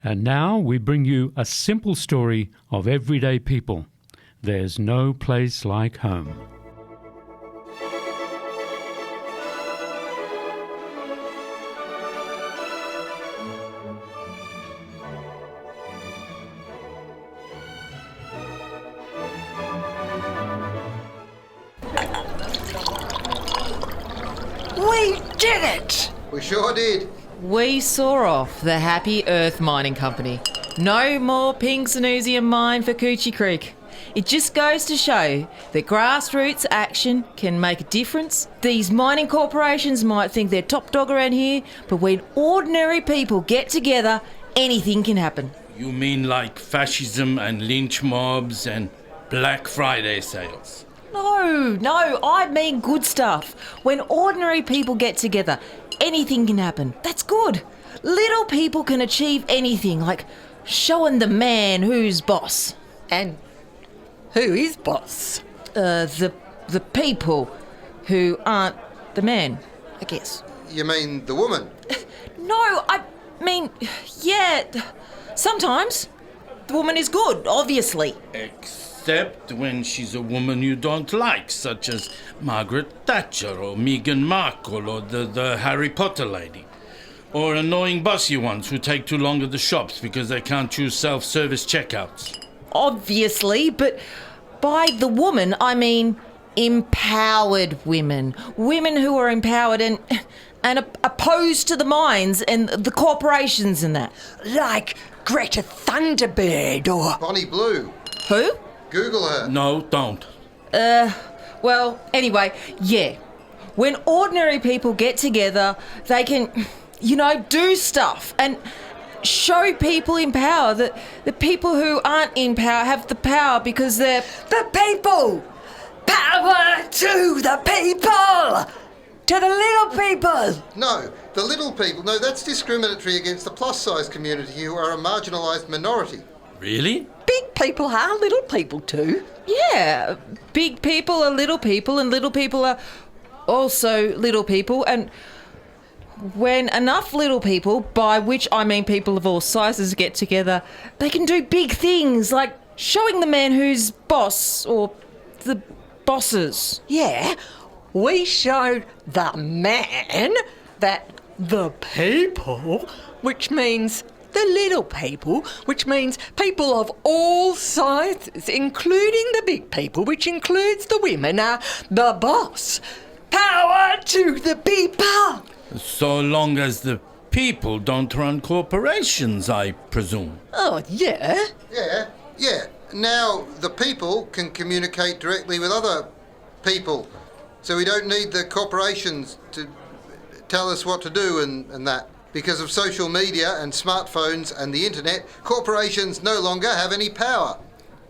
And now we bring you a simple story of everyday people. There's no place like home. We did it! We sure did. We saw off the Happy Earth Mining Company. No more pink Sanusium mine for Coochie Creek. It just goes to show that grassroots action can make a difference. These mining corporations might think they're top dog around here, but when ordinary people get together, anything can happen. You mean like fascism and lynch mobs and Black Friday sales? No, I mean good stuff. When ordinary people get together, anything can happen. That's good. Little people can achieve anything, like showing the man who's boss. And who is boss? The people who aren't the man, I guess. You mean the woman? No, I mean, yeah, sometimes the woman is good, obviously. Except when she's a woman you don't like, such as Margaret Thatcher or Meghan Markle or the Harry Potter lady. Or annoying bossy ones who take too long at the shops because they can't choose self-service checkouts. Obviously, but by the woman, I mean empowered women. Women who are empowered and opposed to the mines and the corporations and that. Like Greta Thunderbird or... Bonnie Blue. Who? Google her. No, don't. Well, anyway, yeah. When ordinary people get together, they can, do stuff and show people in power that the people who aren't in power have the power because they're... The people! Power to the people! To the little people! No, the little people. No, that's discriminatory against the plus-size community who are a marginalised minority. Really? Big people are little people too. Yeah, big people are little people and little people are also little people, and when enough little people, by which I mean people of all sizes, get together, they can do big things like showing the man who's boss or the bosses. Yeah, we showed the man that the people, which means the little people, which means people of all sizes, including the big people, which includes the women, are the boss. Power to the people! So long as the people don't run corporations, I presume. Oh, yeah? Yeah. Now the people can communicate directly with other people, so we don't need the corporations to tell us what to do and that. Because of social media and smartphones and the internet, corporations no longer have any power.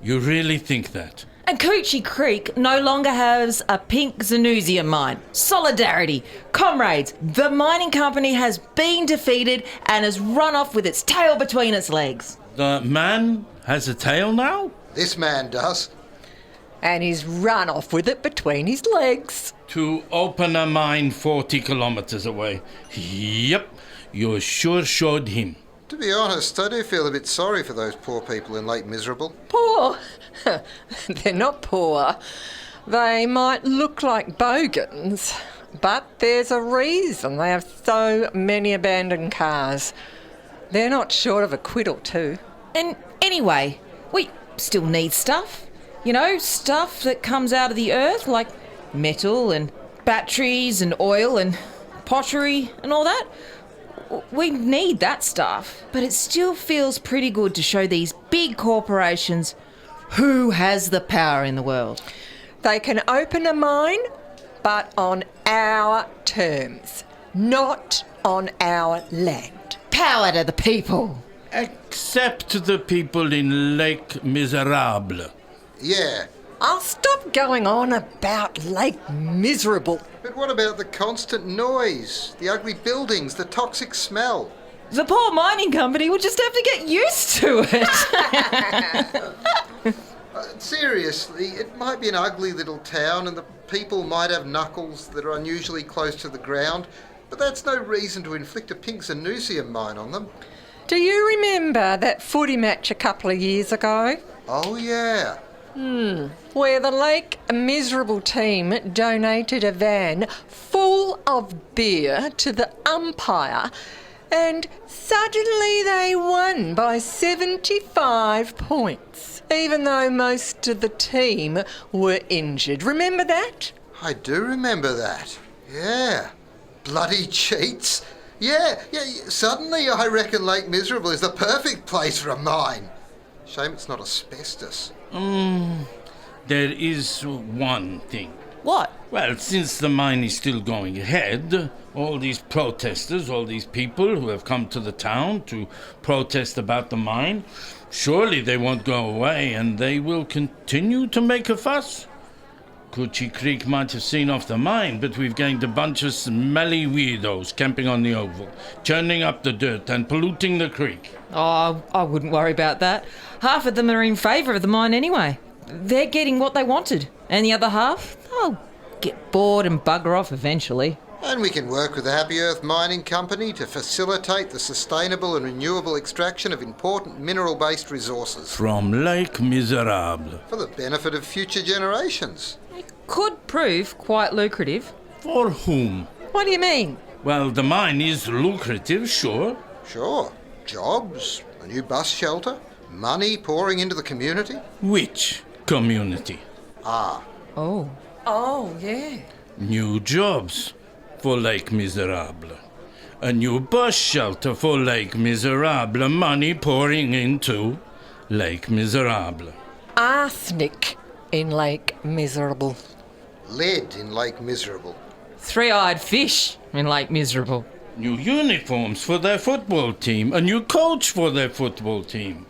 You really think that? And Coochie Creek no longer has a pink Sanusium mine. Solidarity. Comrades, the mining company has been defeated and has run off with its tail between its legs. The man has a tail now? This man does. And he's run off with it between his legs. To open a mine 40 kilometres away. Yep, you sure showed him. To be honest, I do feel a bit sorry for those poor people in Lake Miserable. Poor? They're not poor. They might look like bogans, but there's a reason they have so many abandoned cars. They're not short of a quid or two. And anyway, we still need stuff. Stuff that comes out of the earth, like metal and batteries and oil and pottery and all that. We need that stuff, but it still feels pretty good to show these big corporations who has the power in the world. They can open a mine, but on our terms, not on our land. Power to the people. Except the people in Lake Miserable. Yeah. I'll stop going on about Lake Miserable. But what about the constant noise, the ugly buildings, the toxic smell? The poor mining company will just have to get used to it. Seriously, it might be an ugly little town and the people might have knuckles that are unusually close to the ground, but that's no reason to inflict a pink Sanusium mine on them. Do you remember that footy match a couple of years ago? Oh, yeah. Where the Lake Miserable team donated a van full of beer to the umpire and suddenly they won by 75 points, even though most of the team were injured. Remember that? I do remember that. Yeah. Bloody cheats. Yeah. Suddenly I reckon Lake Miserable is the perfect place for a mine. Shame it's not asbestos. There is one thing. What? Well, since the mine is still going ahead, all these protesters, all these people who have come to the town to protest about the mine, surely they won't go away and they will continue to make a fuss. Coochie Creek might have seen off the mine, but we've gained a bunch of smelly weirdos camping on the oval, churning up the dirt and polluting the creek. Oh, I wouldn't worry about that. Half of them are in favour of the mine anyway. They're getting what they wanted. And the other half, they'll get bored and bugger off eventually. And we can work with the Happy Earth Mining Company to facilitate the sustainable and renewable extraction of important mineral-based resources From Lake Miserable. for the benefit of future generations. It could prove quite lucrative. For whom? What do you mean? Well, the mine is lucrative, sure. Sure, jobs, a new bus shelter, money pouring into the community. Which community? Ah, Oh. Oh, yeah. New jobs for Lake Miserable. A new bus shelter for Lake Miserable. Money pouring into Lake Miserable. Arsenic in Lake Miserable. lead in Lake Miserable. Three-eyed fish in Lake Miserable. New uniforms for their football team. A new coach for their football team.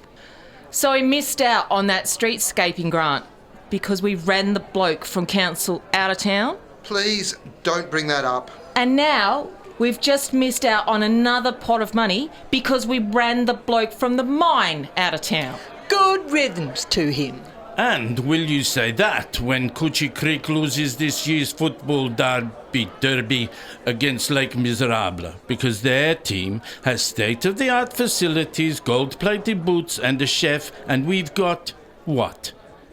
So he missed out on that streetscaping grant because we ran the bloke from council out of town. Please don't bring that up. And now we've just missed out on another pot of money because we ran the bloke from the mine out of town. Good riddance to him. And will you say that when Coochie Creek loses this year's football derby against Lake Miserable? Because their team has state-of-the-art facilities, gold-plated boots and a chef, and we've got, what?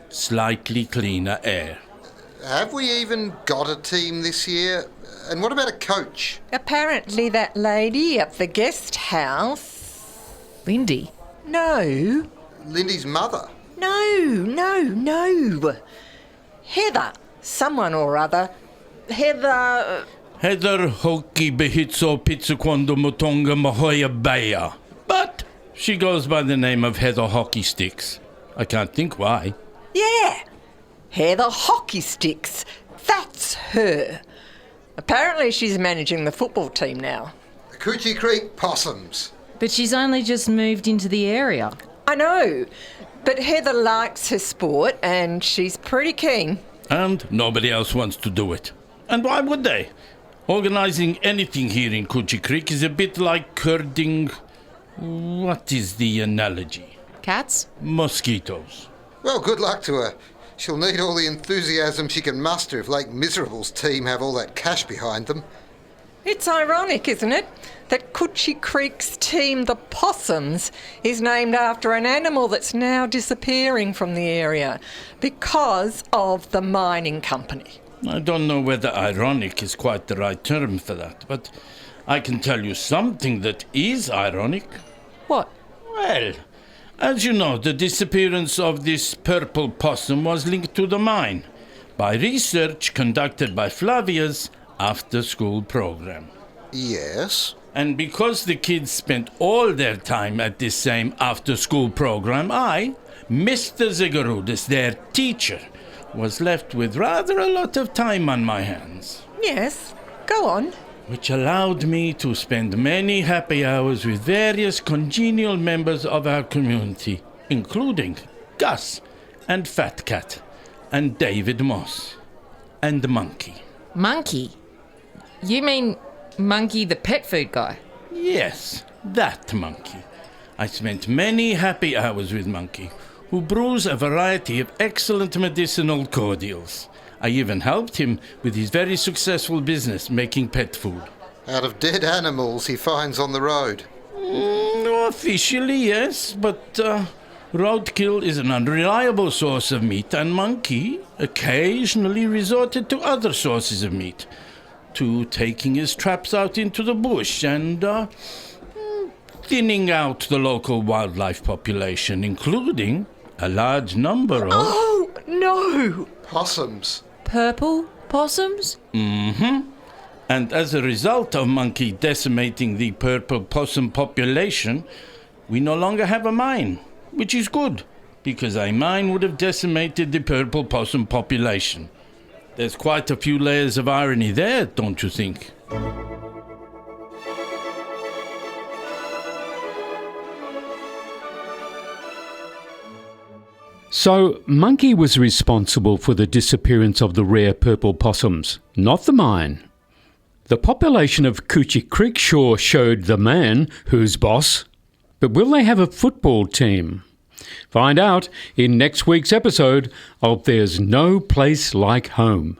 Slightly cleaner air. Have we even got a team this year? And what about a coach? Apparently that lady at the guest house... Lindy. No. Lindy's mother. No. Heather. Someone or other. Heather... Heather Hoki Behitso Pizzaquando Mutonga Mahoya Baya. But she goes by the name of Heather Hockey Sticks. I can't think why. Yeah. Heather Hockey Sticks. That's her. Apparently she's managing the football team now. The Coochie Creek Possums. But she's only just moved into the area. I know, but Heather likes her sport and she's pretty keen. And nobody else wants to do it. And why would they? Organising anything here in Coochie Creek is a bit like herding... What is the analogy? Cats? Mosquitoes. Well, good luck to her. She'll need all the enthusiasm she can muster if Lake Miserable's team have all that cash behind them. It's ironic, isn't it, that Coochie Creek's team, the Possums, is named after an animal that's now disappearing from the area because of the mining company. I don't know whether ironic is quite the right term for that, but I can tell you something that is ironic. What? Well, as you know, the disappearance of this purple possum was linked to the mine by research conducted by Flavia's after-school program. Yes? And because the kids spent all their time at this same after-school program, I, Mr. Zigarudis, their teacher, was left with rather a lot of time on my hands. Yes, go on. Which allowed me to spend many happy hours with various congenial members of our community, including Gus and Fat Cat and David Moss and Monkey. Monkey? You mean Monkey the pet food guy? Yes, that Monkey. I spent many happy hours with Monkey, who brews a variety of excellent medicinal cordials. I even helped him with his very successful business making pet food. Out of dead animals he finds on the road. Officially, yes, but roadkill is an unreliable source of meat, and Monkey occasionally resorted to other sources of meat, to taking his traps out into the bush and thinning out the local wildlife population, including a large number of... Oh, no! Possums. Purple possums? And as a result of Monkey decimating the purple possum population, we no longer have a mine, which is good, because a mine would have decimated the purple possum population. There's quite a few layers of irony there, don't you think? So, Monkey was responsible for the disappearance of the rare purple possums, not the mine. The population of Coochie Creek sure showed the man who's boss. But will they have a football team? Find out in next week's episode of There's No Place Like Home.